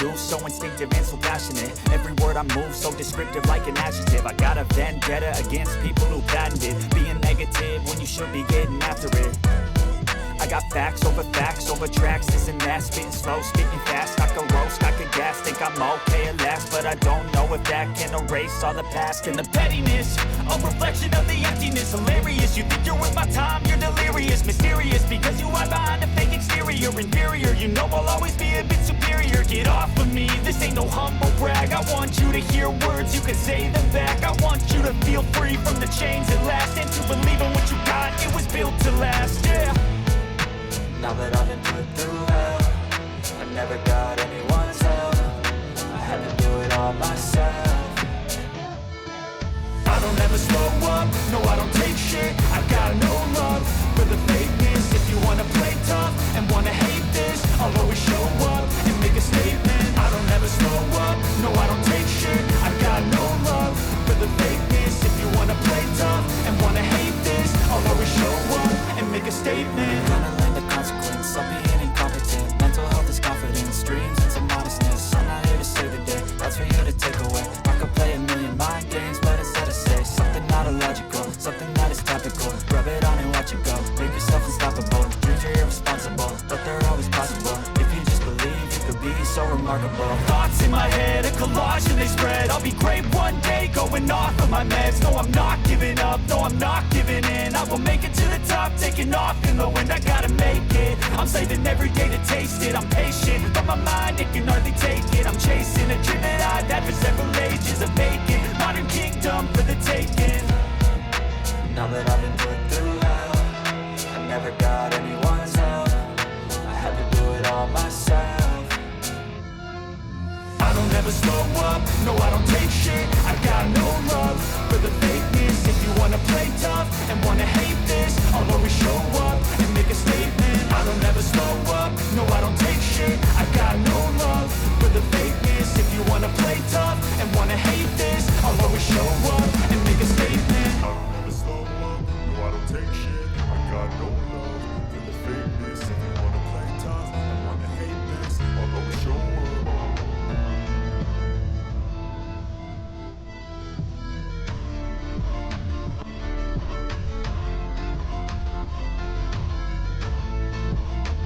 do, so instinctive and so passionate. Every word I move, so descriptive like an adjective. I got a vendetta against people who patented being negative when you should be getting after it. I got facts over tracks, this and that. Spitting slow, speaking fast, I can roast, I can gas. Think I'm okay at last, but I don't know if that can erase all the past. And the pettiness, a reflection of the emptiness. Hilarious, you think you're worth my time, you're delirious. Mysterious, because you hide behind a fake exterior. Inferior, you know I'll always be a bit superior. Get off of me, this ain't no humble brag. I want you to hear words, you can say them back. I want you to feel free from the chains at last, and to believe in what you got, it was built to last, yeah. Now that I've been put through hell, I never got anyone's help. I had to do it all myself. I don't ever slow up, no I don't take shit. I got no love for the fakeness. If you wanna play tough and wanna hate this, I'll always show up and make a statement. I don't ever slow up, no I don't take shit. I got no love for the fakeness. If you wanna play tough and wanna hate this, I'll always show up and make a statement. Consequence of being incompetent. Mental health is confidence, dreams into modestness. I'm not here to save the day, that's for you to take away. I could play a million mind games, but instead I say something not illogical, something that is topical. Rub it on and watch it go, make yourself unstoppable. Dreams are irresponsible, but they're always possible. If you just believe, you could be so remarkable. Thoughts in my head, a collage and they spread. I'll be great one day, going off of my meds. No, I'm not giving up, no, I'm not giving in. I will make it to the top, taking off in the wind. I gotta make it, I'm saving every day to taste it. I'm patient, but my mind, it can hardly take it. I'm chasing a dream that I've had for several ages. A vacant, modern kingdom for the taking. Now that I've been put through hell, I never got anyone's help. I had to do it all myself. I don't ever slow up, no I don't take shit. I got no love for the fakeness. If you wanna play tough and wanna hate this, I'll always show up and make a statement. I don't ever slow up, no I don't take shit. I got no love for the fakeness. If you wanna play tough and wanna hate this, I'll always show up